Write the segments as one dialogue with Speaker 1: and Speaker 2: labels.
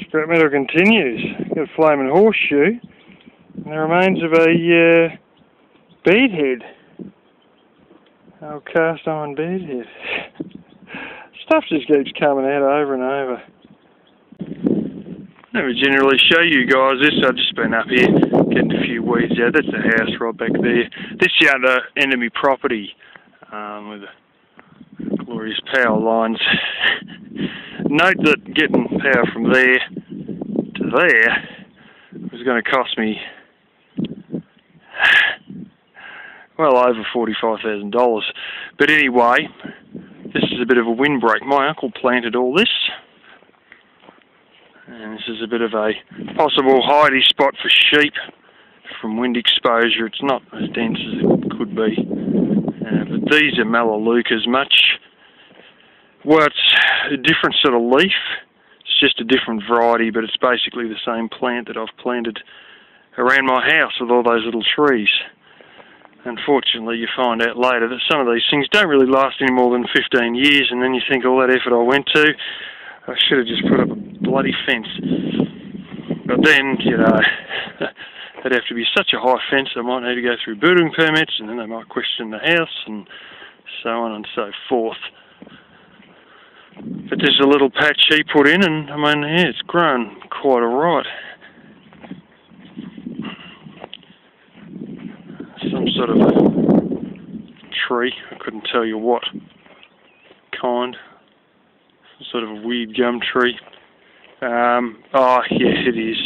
Speaker 1: Scrap metal continues. Got a flaming horseshoe and the remains of a beadhead. Old cast iron beadhead. Stuff just keeps coming out over and over. Never generally show you guys this. I've just been up here getting a few weeds out. That's the house right back there. This is the other end of my property with the glorious power lines. Note that getting power from there to there was going to cost me well over $45,000. But anyway, this is a bit of a windbreak. My uncle planted all this. And this is a bit of a possible hidey spot for sheep from wind exposure. It's not as dense as it could be. But these are Melaleucas much. Well, it's a different sort of leaf. It's just a different variety, but it's basically the same plant that I've planted around my house with all those little trees. Unfortunately, you find out later that some of these things don't really last any more than 15 years, and then you think all that effort I went to, I should have just put up a bloody fence. But then, you know, it'd have to be such a high fence I might need to go through building permits, and then they might question the house, and so on and so forth. But there's a little patch he put in, and I mean, yeah, it's grown quite alright. Some sort of a tree, I couldn't tell you what kind. Some sort of a weird gum tree. Oh, yes, it is.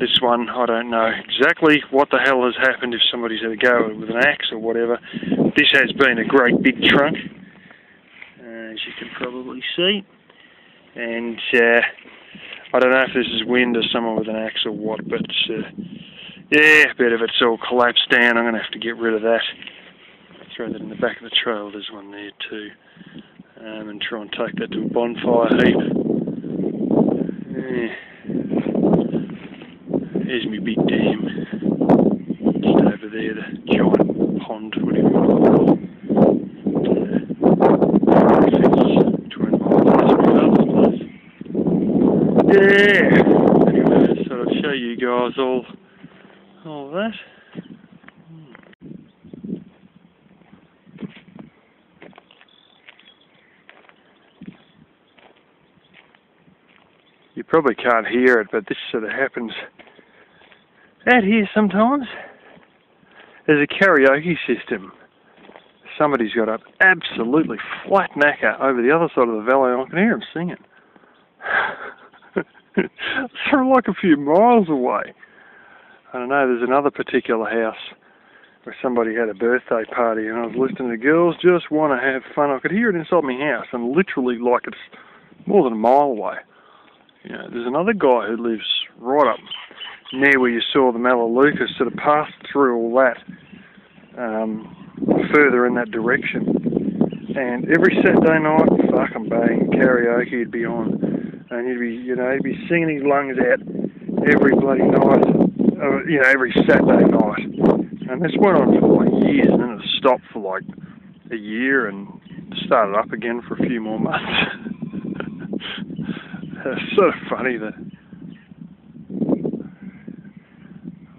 Speaker 1: This one, I don't know exactly what the hell has happened, if somebody's had a go at it with an axe or whatever. This has been a great big trunk, as you can probably see. And I don't know if this is wind or someone with an axe or what, but yeah, a bit of it's all collapsed down. I'm going to have to get rid of that. Throw that in the back of the trail. There's one there too. And try and take that to a bonfire heap. Yeah. There's my big dam. Just over there, the giant pond, whatever you want to call it. Yeah. Anyway, I just thought I'd show you guys all that. You probably can't hear it, but this sort of happens out here sometimes. There's a karaoke system. Somebody's got an absolutely flat knacker over the other side of the valley, and I can hear them singing. It's from like a few miles away. I don't know, there's another particular house where somebody had a birthday party, and I was listening to girls just want to have fun. I could hear it inside my house, and literally like it's more than a mile away. You know, there's another guy who lives right up near where you saw the Melaleucas, sort of passed through all that, further in that direction. And every Saturday night, fucking bang, karaoke would be on, and he'd be singing his lungs out every bloody night, every Saturday night. And this went on for like years, and then it stopped for like a year, and started up again for a few more months. It's sort of funny that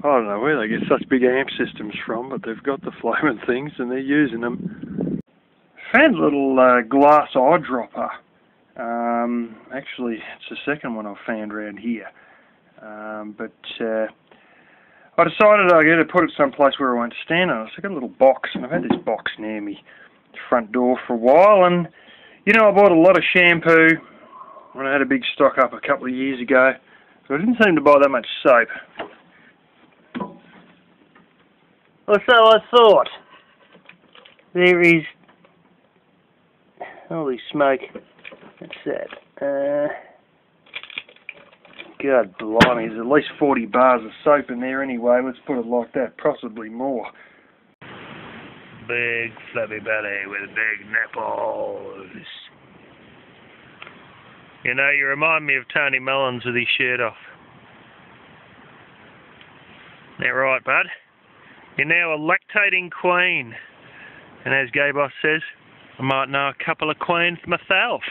Speaker 1: I don't know where they get such big amp systems from, but they've got the flaming things and they're using them. Found a little glass eyedropper. Actually, it's the second one I've found around here. But I decided I'd get to put it someplace where I won't stand on it. So I got a little box, and I've had this box near me front door for a while. And you know, I bought a lot of shampoo when I had a big stock up a couple of years ago, so I didn't seem to buy that much soap. Or so I thought. There is holy smoke. What's that? God blimey, there's at least 40 bars of soap in there anyway, let's put it like that, possibly more. Big flabby belly with big nipples. You know, you remind me of Tony Mullins with his shirt off. Isn't that right, bud? You're now a lactating queen. And as Gay Boss says, I might know a couple of queens myself.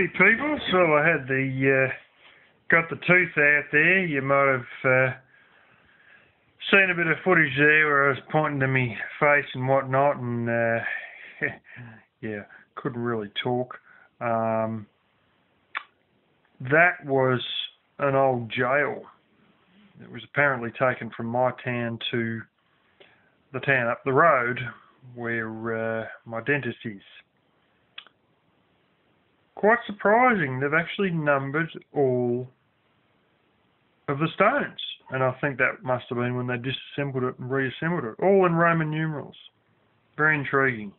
Speaker 1: Howdy people, so I had got the tooth out there. You might have seen a bit of footage there where I was pointing to me face and whatnot, and yeah, couldn't really talk. That was an old jail. It was apparently taken from my town to the town up the road where my dentist is. Quite surprising, they've actually numbered all of the stones, and I think that must have been when they disassembled it and reassembled it, all in Roman numerals. Very intriguing.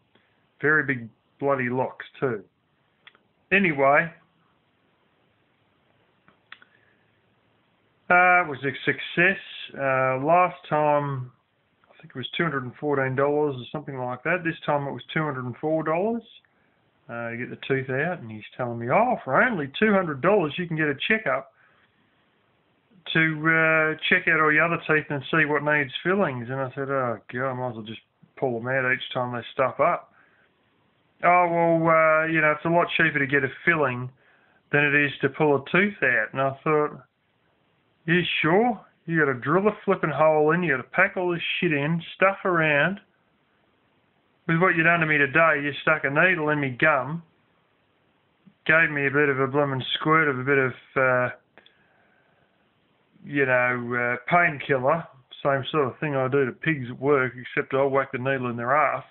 Speaker 1: Very big bloody locks too. Anyway, it was a success. Last time, I think it was $214 or something like that. This time it was $204. You get the tooth out, and he's telling me, oh, for only $200 you can get a checkup to check out all your other teeth and see what needs fillings. And I said, oh, God, I might as well just pull them out each time they stuff up. Oh, well, you know, it's a lot cheaper to get a filling than it is to pull a tooth out. And I thought, you sure? You got to drill a flipping hole in, you got to pack all this shit in, stuff around. With what you done to me today, you stuck a needle in me gum, gave me a bit of a blooming squirt of a bit of, painkiller. Same sort of thing I do to pigs at work, except I'll whack the needle in their ass.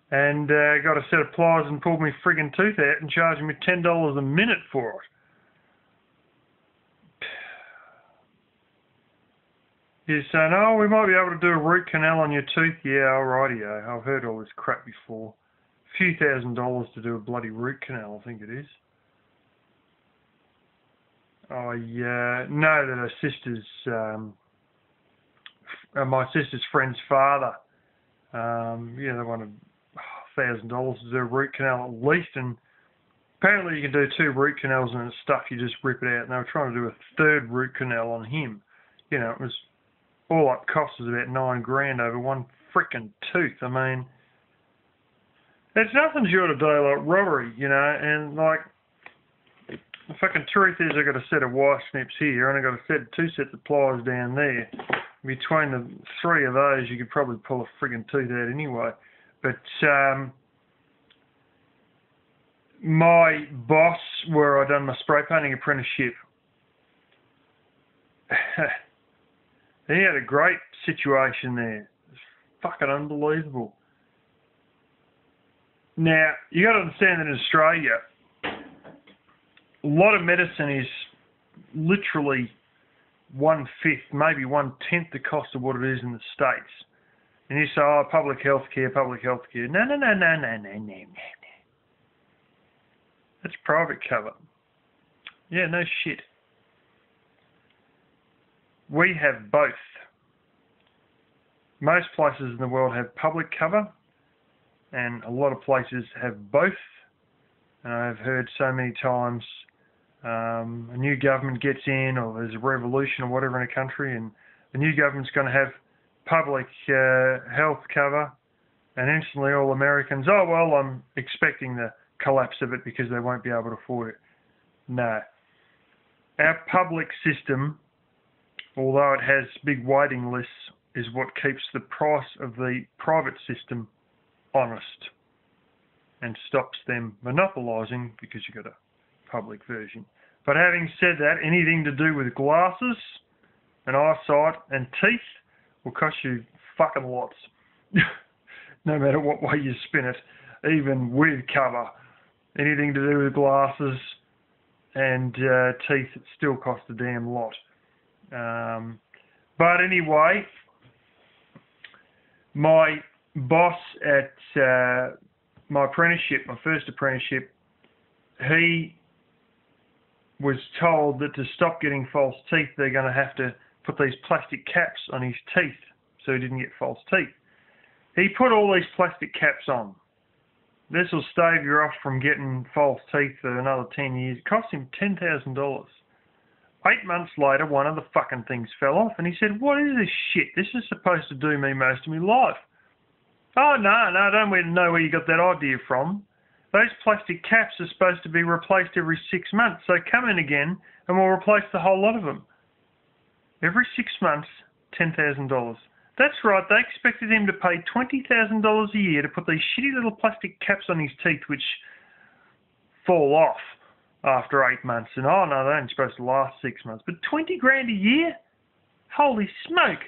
Speaker 1: And got a set of pliers and pulled me friggin' tooth out and charged me $10 a minute for it. You're saying, oh, we might be able to do a root canal on your tooth. Yeah, alrighty-o. I've heard all this crap before. A few $1,000s to do a bloody root canal, I think it is. I know that her sister's, my sister's friend's father, they wanted $1,000 to do a root canal at least, and apparently you can do 2 root canals and it's stuff, you just rip it out, and they were trying to do a 3rd root canal on him. You know, it was all up cost was about $9,000 over one frickin' tooth. I mean, it's nothing short of daylight robbery, you know, and like, the fucking truth is I got a set of wire snips here and I got a set of 2 sets of pliers down there. Between the 3 of those you could probably pull a friggin' tooth out anyway. But my boss, where I done my spray painting apprenticeship, he had a great situation there. It's fucking unbelievable. Now, you got to understand that in Australia, a lot of medicine is literally 1/5, maybe 1/10 the cost of what it is in the States. And you say, oh, public health care. No. That's private cover. Yeah, no shit. We have both. Most places in the world have public cover, and a lot of places have both. And I've heard so many times a new government gets in, or there's a revolution or whatever in a country, and the new government's going to have public health cover, and instantly all Americans, oh, well, I'm expecting the collapse of it because they won't be able to afford it. No. Our public system, although it has big waiting lists, is what keeps the price of the private system honest and stops them monopolising because you've got a public version. But having said that, anything to do with glasses and eyesight and teeth will cost you fucking lots. No matter what way you spin it, even with cover. Anything to do with glasses and teeth, it still costs a damn lot. But anyway, my boss at my apprenticeship, my first apprenticeship, he was told that to stop getting false teeth, they're going to have to put these plastic caps on his teeth so he didn't get false teeth. He put all these plastic caps on. This will stave you off from getting false teeth for another 10 years. It cost him $10,000. 8 months later, one of the fucking things fell off, and he said, what is this shit? This is supposed to do me most of my life. Oh, no, I don't know where you got that idea from. those plastic caps are supposed to be replaced every 6 months. So come in again and we'll replace the whole lot of them. Every 6 months, $10,000. That's right, they expected him to pay $20,000 a year to put these shitty little plastic caps on his teeth which fall off after 8 months. And oh no, they're only supposed to last 6 months. But 20 grand a year? Holy smoke.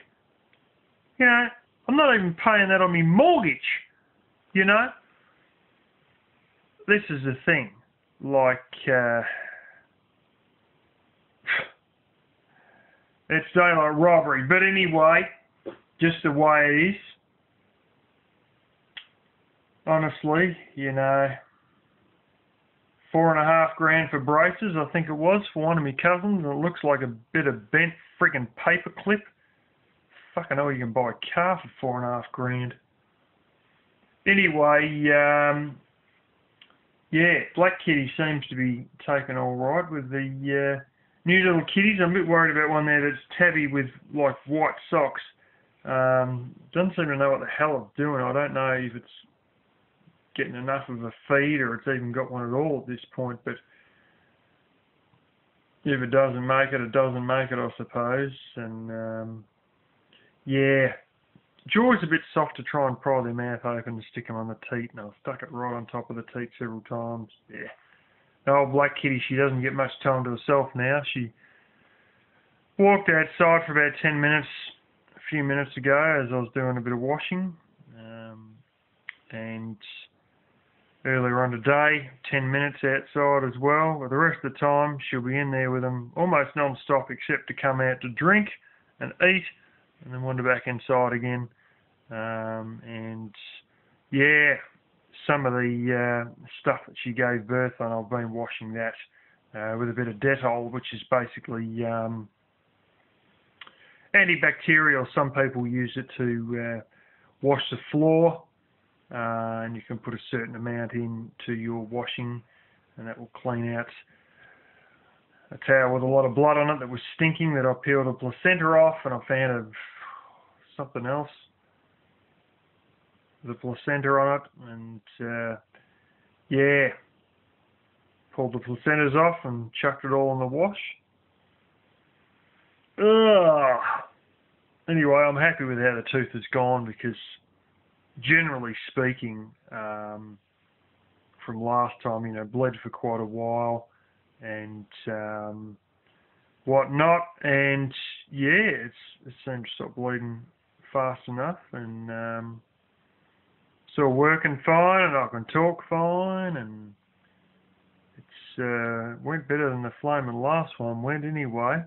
Speaker 1: You know, I'm not even paying that on my mortgage. You know? This is the thing. Like, it's daylight robbery. But anyway, just the way it is. Honestly, you know, 4.5 grand for braces, I think it was, for one of my cousins. And it looks like a bit of bent freaking paper clip. Fucking hell, you can buy a car for 4.5 grand. Anyway, yeah, Black Kitty seems to be taken all right with the new little kitties. I'm a bit worried about one there that's tabby with like white socks. Doesn't seem to know what the hell it's doing. I don't know if it's getting enough of a feed or it's even got one at all at this point. But if it doesn't make it, it doesn't make it, I suppose. And yeah. Joy's a bit soft to try and pry their mouth open and stick them on the teat, and I've stuck it right on top of the teat several times. Yeah. The old Black Kitty, she doesn't get much time to herself now. She walked outside for about 10 minutes a few minutes ago as I was doing a bit of washing. And earlier on today, 10 minutes outside as well. But the rest of the time, she'll be in there with them almost non-stop except to come out to drink and eat and then wander back inside again. And yeah, some of the stuff that she gave birth on, I've been washing that with a bit of Dettol, which is basically antibacterial. Some people use it to wash the floor, and you can put a certain amount into your washing and that will clean out a towel with a lot of blood on it that was stinking, that I peeled a placenta off, and I found something else, the placenta on it, and yeah, pulled the placentas off and chucked it all in the wash. Ugh. Anyway, I'm happy with how the tooth has gone because, generally speaking, from last time, you know, bled for quite a while and whatnot, and yeah, it seemed to stop bleeding fast enough, and still working fine, and I can talk fine, and it's went better than the flaming last one went anyway.